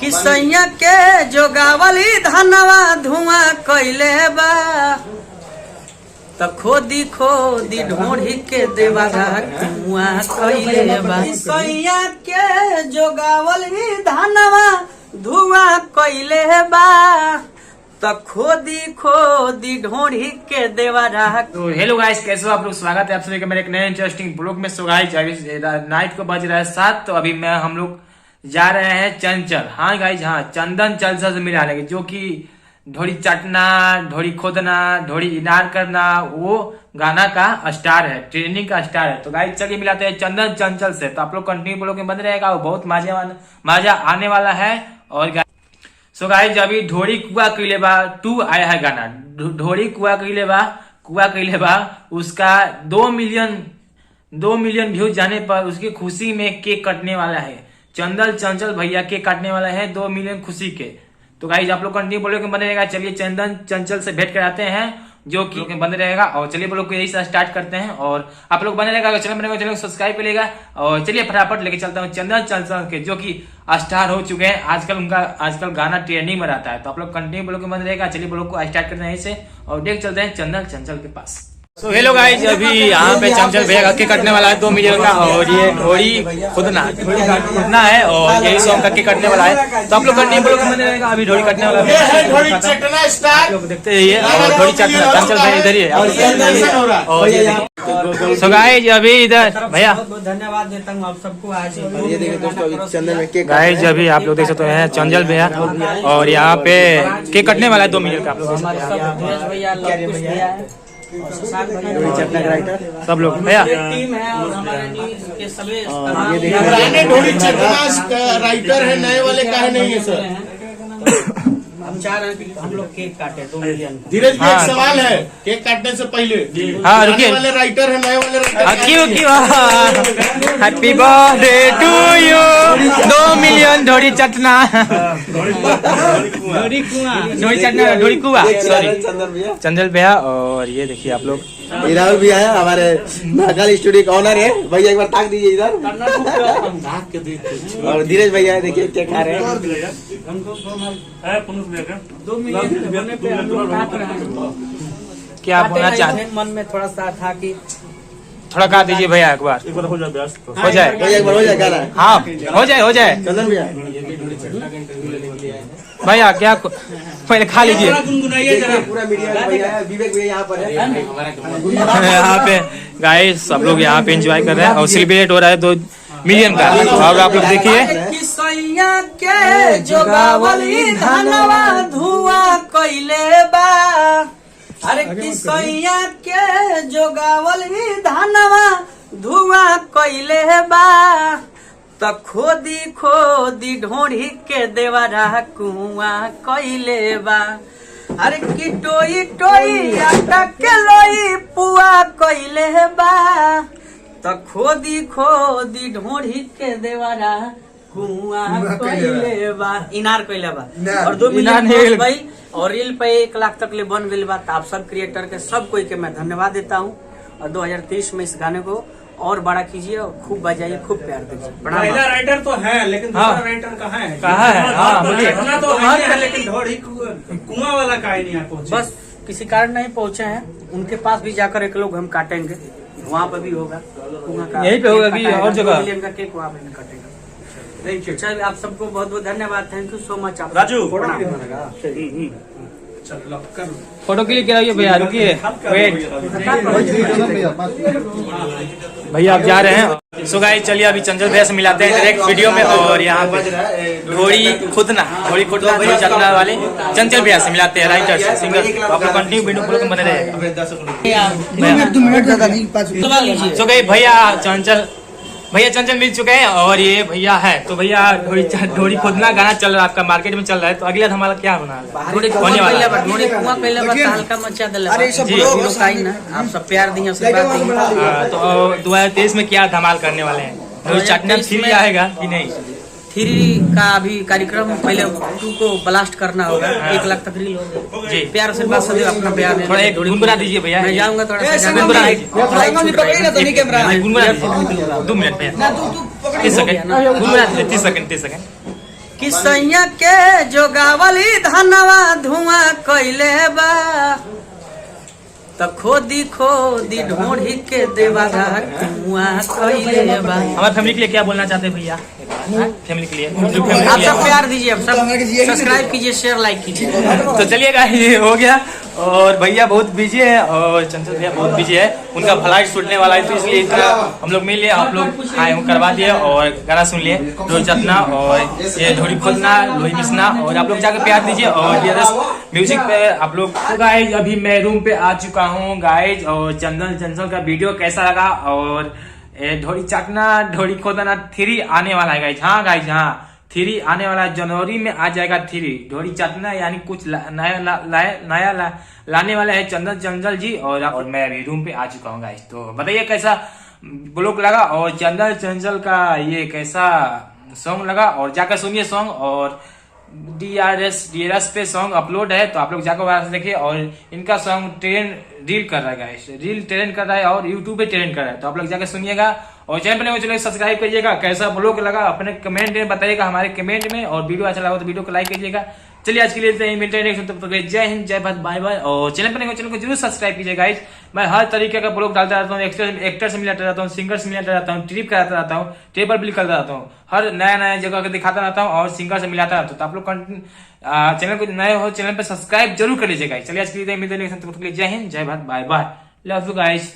किसैया के जोगावली धनवा धुआं कैले बा त खोदी खोदी ढोढ़ी के देवारा धुआं कैले बा। किसैया के जोगावली धनवा धुआं कैले बा त खोदी खोदी ढोढ़ी के देवारा। तो हेलो गाइस, कैसे हो आप लोग? स्वागत है आप सभी का मेरे एक नए इंटरेस्टिंग ब्लॉग में। सो गाइस नाइट को बज रहा है 7, तो अभी हम लोग जा रहे हैं चंचल। हाँ गाइस, हाँ चंदन चलसा से मिला लेंगे, जो कि ढोड़ी चटना, ढोड़ी खोदना, ढोड़ी इनार करना, वो गाना का स्टार है, ट्रेनिंग का स्टार है। तो गाइस चलिए मिलाते हैं चंदन चंचल से। तो आप लोग कंटिन्यू ब्लॉग में बंद रहेगा, वो बहुत मजा आने वाला है। और सो गाइस अभी ढोड़ी कुआ कैले बा 2 आया है गाना, ढोड़ी कुआ कैले बा उसका 2 मिलियन व्यूज जाने पर उसकी खुशी में केक कटने वाला है। चंचल भैया केक काटने वाला है 2 मिलियन खुशी के। तो गाइस आप लोग कंटिन्यू ब्लॉग में बने रहेगा। चलिए चंदन चंचल से भेंट कराते हैं, जो कि बने रहेगा। और चलिए ब्लॉग को यही से स्टार्ट करते हैं, और आप लोग बने रहेगा। चैनल सब्सक्राइब करिएगा। और चलिए फटाफट लेके चलता हूँ चंदन चंचल के, जो कि स्टार हो चुके हैं आजकल गाना ट्रेंडिंग में रहता है। तो आप लोग कंटिन्यू ब्लॉग में बने रहेगा। चलिए ब्लॉग को स्टार्ट करते हैं यहीं से, और देख चलते हैं चंदन चंचल के पास। तो हेलो गाइस, अभी यहाँ पे चंचल भैया केक कटने वाला है 2 मिलियन का, और ये ढोड़ी खुदना है, और यही सॉन्ग का केक कटने वाला है। तो आप लोग कंटिन्यू ब्लॉग में रहेगा। अभी ढोड़ी कटने वाला है, लोग देखते रहिए। और ढोड़ी चटना चंचल भैया इधर ही है। और सो गाइस अभी इधर भैया धन्यवाद देता हूँ आप सबको। आज ये देखिए दोस्तों, चंदन में केक गाइस अभी आप लोग देख सकते हैं चंचल भैया, और यहाँ पे केक कटने वाला है 2 मिलियन का। आप लोग सब लोग भैया टीम है, और हमारे न्यूज़ के सभी ढोड़ी चटना राइटर है, नए वाले का है नहीं है सर। हम चाह रहे हैं कि हम लोग केक काटे 2 मिलियन। धीरज भी एक सवाल है, केक काटने से पहले हाँ रुकिए, वाले राइटर है, नए वाले राइटर क्यों happy birthday to you 2 million ढोड़ी चटना ढोड़ी कुआ सॉरी चंचल भैया। और ये देखिए आप लोग, इधर भी आया हमारे महाकाल स्टूडियो का ऑनर है भैया, एक बार ताक दीजिए इधर। और धीरज भैया देखिए क्या खा रहे हैं। 2 मिलियन होने पे हम लोग काट रहे हैं। क्या आप बोलना चाहते? मन में थोड़ा सा था कि थोड़ा काट दीजिए भैया, एक बार हो जाए भैया एक बार हो जाए गाना। हाँ हो जाए चंदन भैया भैया क्या पहले खा लीजिए। पूरा मीडिया भैया है, विवेक भैया यहाँ पर है। यहाँ पे गाइस सब लोग यहाँ पे एंजॉय कर रहे हैं, और सेलिब्रेट हो रहा है 2 मिलियन का। और आप लोग देखिए किसैया के जोगावली धनवा धुआं कैले बा। अरे किसैया के जोगावली धनवा धुआं कैले बा त खोदी खोदी ढोढ़ी के देवरा कुआं कैले बा। अरे की टोई आटा के लोई पुआ कैले बा त खोदी खोदी ढोढ़ी के देवरा कुआं कैले बा, इनार कैले बा। और 2 मिलियन भाई, और रील पे 1 लाख तक ले बन गई बात। आप सब क्रिएटर के सब कोई के मैं धन्यवाद देता हूँ। और 2023 में इस गाने को और बड़ा कीजिए, और खूब बजाइए, खूब प्यार दीजिए। पहला राइटर तो है, लेकिन दूसरा राइटर कहाँ है? हाँ बोलिए। इतना तो है, लेकिन ढोड़ी कुआं वाला का ही नहीं पहुंचे। बस किसी कारण नहीं पहुंचे हैं, उनके पास भी जाकर एक लोग हम काटेंगे, वहाँ पे भी होगा कुआं का, यहीं पे होगा कि और जगह? 2 मिलियन का केक वहाँ पे काटेगा। चलिए आप सबको बहुत बहुत धन्यवाद, थैंक यू सो मच। आप राजू फोटो के लिए क्या है भैया? रुकिए वेट भैया, आप जा रहे हैं। सो गाइस चलिए अभी चंचल भैया से मिलाते हैं डायरेक्ट वीडियो में। और यहाँ पे ढोड़ी खुदना ढोड़ी चटना वाले चंचल भैया से मिलाते हैं, राइटर से, सिंगर। आप लोग कंटिन्यू वीडियो ब्लॉग में बने रहेगा। सो गाइस भैया चंचल मिल चुके हैं, और ये भैया है। तो भैया ढोड़ी खोदना गाना चल रहा है आपका, मार्केट में चल रहा है। तो अगला धमाल क्या होने वाला है? हल्का मचा दिला, आप सब प्यार दिए, तो 2023 में क्या धमाल करने वाले हैं? चटना 3 आएगा कि नहीं? 3 का अभी कार्यक्रम, पहले 2 को ब्लास्ट करना होगा। 1 लाख तक रील होगा जी। प्यार से बात सदैव अपना प्यार थोड़ा एक गुनगुना दीजिए भैया। मैं जाऊंगा थोड़ा सा 2 मिनट भैया, 2 मिनट भैया, 30 सेकंड गुनगुना दीजिए, 30 सेकंड कि सैया के जोगावली धनवा धुआं कइले बा त खोदी खोदी ढोढ़ी के देवारा कुआं कइले बा। हमारे फैमिली के लिए क्या बोलना चाहते हैं भैया? फैमिली के लिए आप सब प्यार दीजिए, आप सब सब्सक्राइब कीजिए, शेयर लाइक कीजिए। तो चलिएगा, ये हो गया। और भैया बहुत बिजी है और चंचल भैया बहुत बिजी है, उनका फ्लाइट छूटने वाला है, तो इसलिए इतना हम लोग मिल लिए, आप लोग आए करवा दिए और गाना सुन लिए, ढोल चटना और ये ढोली खोदना, लोही मिसना, और आप लोग जाकर प्यार दीजिए। और ये म्यूजिक पे आप लोग। तो गाइज अभी मैं रूम पे आ चुका हूँ गाइज, और चंदन चंचल का वीडियो कैसा लगा, और ढोली चाटना ढोली खोदना 3 आने वाला है गाइज। हाँ गाइज, हाँ 3 आने वाला है, जनवरी में आ जाएगा 3 ढोली चाटना, यानी कुछ नया लाने वाले हैं चंदन चंचल जी। और मैं अभी रूम पे आ चुका हूँ गाइज, तो बताइए कैसा ब्लॉग लगा और चंदन चंचल का ये कैसा सॉन्ग लगा, और जाकर सुनिए सॉन्ग। और DRS पे सॉन्ग अपलोड है, तो आप लोग जाकर वहां से देखिए। और इनका सॉन्ग रील कर रहा है गाइस, रील ट्रेंड कर रहा है और यूट्यूब पे ट्रेंड कर रहा है, तो आप लोग जाकर सुनिएगा। और चैनल पर नहीं चलो सब्सक्राइब करिएगा। कैसा ब्लॉग लगा अपने कमेंट में बताइएगा, हमारे कमेंट में, और वीडियो अच्छा लगा तो वीडियो को लाइक कीजिएगा। चलिए आज के लिए मिलते हैं नेक्स्ट, तब तक जय हिंद, जय भारत, बाय बाय। और चैनल पर नहीं चैनल को जरूर सब्सक्राइब कीजिए गाइस। मैं हर तरीके का ब्लॉग डालता रहता हूँ, एक्टर से मिलाता रहता हूँ, सिंगर से मिलाता रहता हूँ, ट्रिप कराता रहता हूँ, टेबल बिल करता रहता हूँ, हर नया जगह को दिखाता रहता हूँ और सिंगर से मिलाता रहता हूँ। तो आप लोग चैनल को नए हो, चैनल पर सब्सक्राइब जरूर कर लीजिएगा। चलिए आज के लिए मिलते हैं नेक्स्ट, तब तक जय हिंद, जय Bharat, bye bye, love you guys.